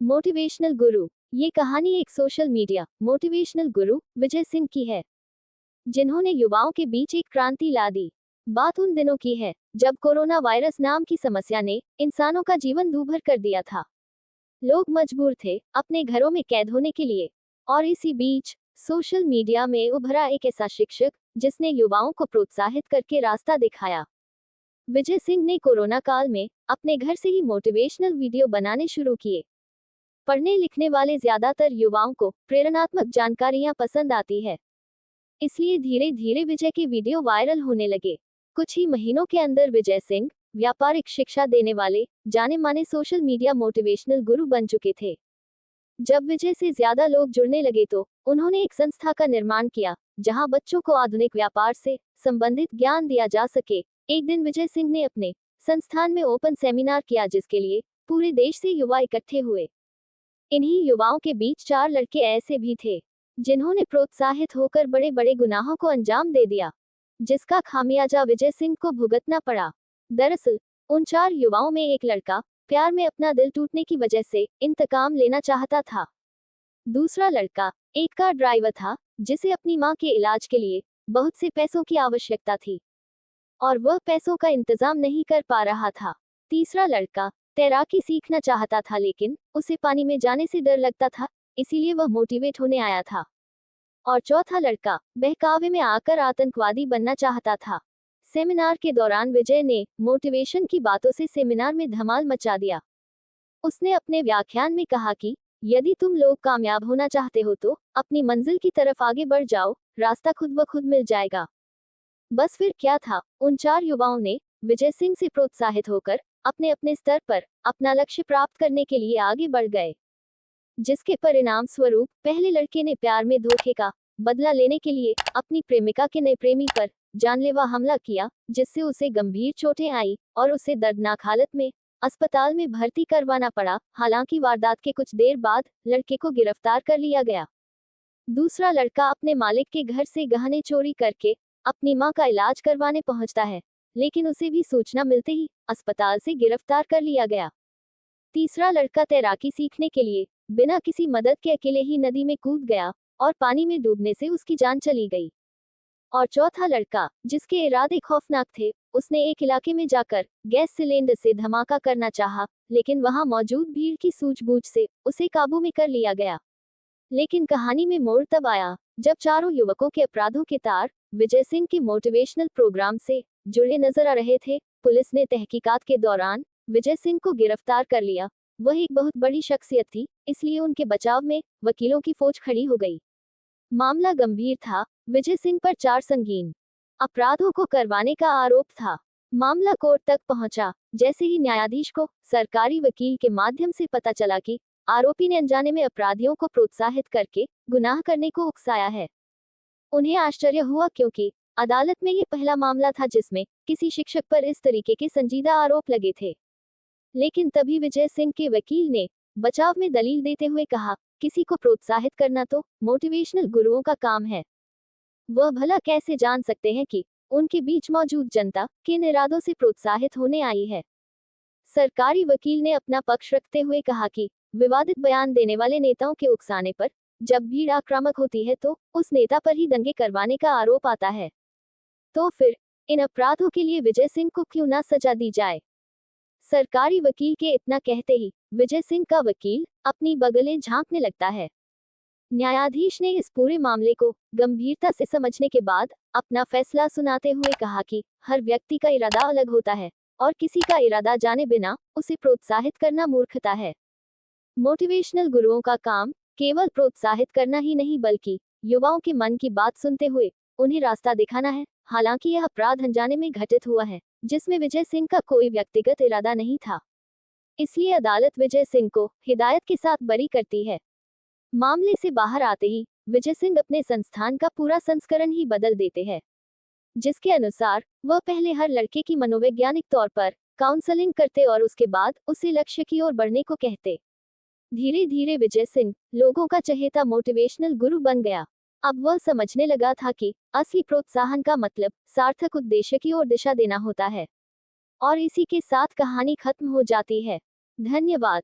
Motivational गुरु। ये कहानी एक सोशल मीडिया मोटिवेशनल गुरु विजय सिंह की है, जिन्होंने युवाओं के बीच एक क्रांति ला दी। बात उन दिनों की है जब कोरोना वायरस नाम की समस्या ने इंसानों का जीवन दूभर कर दिया था। लोग मजबूर थे अपने घरों में कैद होने के लिए, और इसी बीच सोशल मीडिया में उभरा एक ऐसा शिक्षक जिसने युवाओं को प्रोत्साहित करके रास्ता दिखाया। विजय सिंह ने कोरोना काल में अपने घर से ही मोटिवेशनल वीडियो बनाने शुरू किए। पढ़ने लिखने वाले ज्यादातर युवाओं को प्रेरणात्मक जानकारियां पसंद आती है, इसलिए धीरे धीरे विजय के वीडियो वायरल होने लगे। कुछ ही महीनों के अंदर विजय सिंह व्यापारिक शिक्षा देने वाले जाने माने सोशल मीडिया मोटिवेशनल गुरु बन चुके थे। जब विजय से ज्यादा लोग जुड़ने लगे तो उन्होंने एक संस्था का निर्माण किया, जहां बच्चों को आधुनिक व्यापार से संबंधित ज्ञान दिया जा सके। एक दिन विजय सिंह ने अपने संस्थान में ओपन सेमिनार किया, जिसके लिए पूरे देश से युवा इकट्ठे हुए। इन्हीं युवाओं के बीच 4 लड़के ऐसे भी थे जिन्होंने प्रोत्साहित होकर बड़े बड़े गुनाहों को अंजाम दे दिया, जिसका खामियाजा विजय सिंह को भुगतना पड़ा। दरअसल उन 4 युवाओं में एक लड़का प्यार में अपना दिल टूटने की वजह से इंतकाम लेना चाहता था। दूसरा लड़का एक कार ड्राइवर था, जिसे अपनी मां के इलाज के लिए बहुत से पैसों की आवश्यकता थी और वह पैसों का इंतजाम नहीं कर पा रहा था। तीसरा लड़का तैराकी सीखना चाहता था, लेकिन उसे पानी में जाने से डर लगता था, इसीलिए वह मोटिवेट होने आया था। और चौथा लड़का बहकावे में आकर आतंकवादी बनना चाहता था। सेमिनार के दौरान विजय ने मोटिवेशन की बातों से सेमिनार में धमाल मचा दिया। उसने अपने व्याख्यान में कहा कि यदि तुम लोग कामयाब होना चाहते हो तो अपनी मंजिल की तरफ आगे बढ़ जाओ, रास्ता खुद ब खुद मिल जाएगा। बस फिर क्या था, उन 4 युवाओं ने विजय सिंह से प्रोत्साहित होकर अपने अपने स्तर पर अपना लक्ष्य प्राप्त करने के लिए आगे बढ़ गए, जिसके परिणाम स्वरूप पहले लड़के ने प्यार में धोखे का बदला लेने के लिए अपनी प्रेमिका के नए प्रेमी पर जानलेवा हमला किया, जिससे उसे गंभीर चोटें आई और उसे दर्दनाक हालत में अस्पताल में भर्ती करवाना पड़ा। हालांकि वारदात के कुछ देर बाद लड़के को गिरफ्तार कर लिया गया। दूसरा लड़का अपने मालिक के घर से गहने चोरी करके अपनी मां का इलाज करवाने पहुंचता है, लेकिन उसे भी सूचना मिलते ही अस्पताल से गिरफ्तार कर लिया गया। तीसरा लड़का तैराकी सीखने के लिए बिना किसी मदद के अकेले ही नदी में कूद गया और पानी में डूबने से उसकी जान चली गई। और चौथा लड़का, जिसके इरादे खौफनाक थे, उसने एक इलाके में जाकर गैस सिलेंडर से धमाका करना चाहा, लेकिन वहां मौजूद भीड़ की सूझबूझ से उसे काबू में कर लिया गया। लेकिन कहानी में मोड़ तब आया जब चारों युवकों के अपराधों के तार विजय सिंह के मोटिवेशनल प्रोग्राम से जुड़े नजर आ रहे थे। पुलिस ने तहकीकात के दौरान विजय सिंह को गिरफ्तार कर लिया। वह एक बहुत बड़ी शख्सियत थी, इसलिए उनके बचाव में वकीलों की फौज खड़ी हो गई। मामला गंभीर था। विजय सिंह पर 4 संगीन अपराधों को करवाने का आरोप था। मामला कोर्ट तक पहुंचा। जैसे ही न्यायाधीश को सरकारी वकील के माध्यम से पता चला कि आरोपी ने अनजाने में अपराधियों को प्रोत्साहित करके गुनाह करने को उकसाया है, उन्हें आश्चर्य हुआ, क्योंकि अदालत में ये पहला मामला था जिसमें किसी शिक्षक पर इस तरीके के संजीदा आरोप लगे थे। लेकिन तभी विजय सिंह के वकील ने बचाव में दलील देते हुए कहा, किसी को प्रोत्साहित करना तो मोटिवेशनल गुरुओं का काम है। वह भला कैसे जान सकते हैं कि उनके बीच मौजूद जनता किन इरादों से प्रोत्साहित होने आई है। सरकारी वकील ने अपना पक्ष रखते हुए कहा कि विवादित बयान देने वाले नेताओं के उकसाने पर जब भीड़ आक्रामक होती है तो उस नेता पर ही दंगे करवाने का आरोप आता है। तो फिर इन अपराधों के लिए विजय सिंह को क्यों ना सजा दी जाए। सरकारी वकील के इतना कहते ही विजय सिंह का वकील अपनी बगलें झांकने लगता है। न्यायाधीश ने इस पूरे मामले को गंभीरता से समझने के बाद अपना फैसला सुनाते हुए कहा कि हर व्यक्ति का इरादा अलग होता है और किसी का इरादा जाने बिना उसे प्रोत्साहित करना मूर्खता है। मोटिवेशनल गुरुओं का काम केवल प्रोत्साहित करना ही नहीं, बल्कि युवाओं के मन की बात सुनते हुए उन्हें रास्ता दिखाना है। हालांकि यह अपराध अनजाने में घटित हुआ है, जिसमें विजय सिंह का कोई व्यक्तिगत इरादा नहीं था, इसलिए अदालत विजय सिंह को हिदायत के साथ बरी करती है। मामले से बाहर आते ही विजय सिंह अपने संस्थान का पूरा संस्करण ही बदल देते हैं, जिसके अनुसार वह पहले हर लड़के की मनोवैज्ञानिक तौर पर काउंसलिंग करते और उसके बाद उसे लक्ष्य की ओर बढ़ने को कहते। धीरे धीरे विजय सिंह लोगों का चहेता मोटिवेशनल गुरु बन गया। अब वह समझने लगा था कि असली प्रोत्साहन का मतलब सार्थक उद्देश्य की ओर दिशा देना होता है। और इसी के साथ कहानी खत्म हो जाती है। धन्यवाद।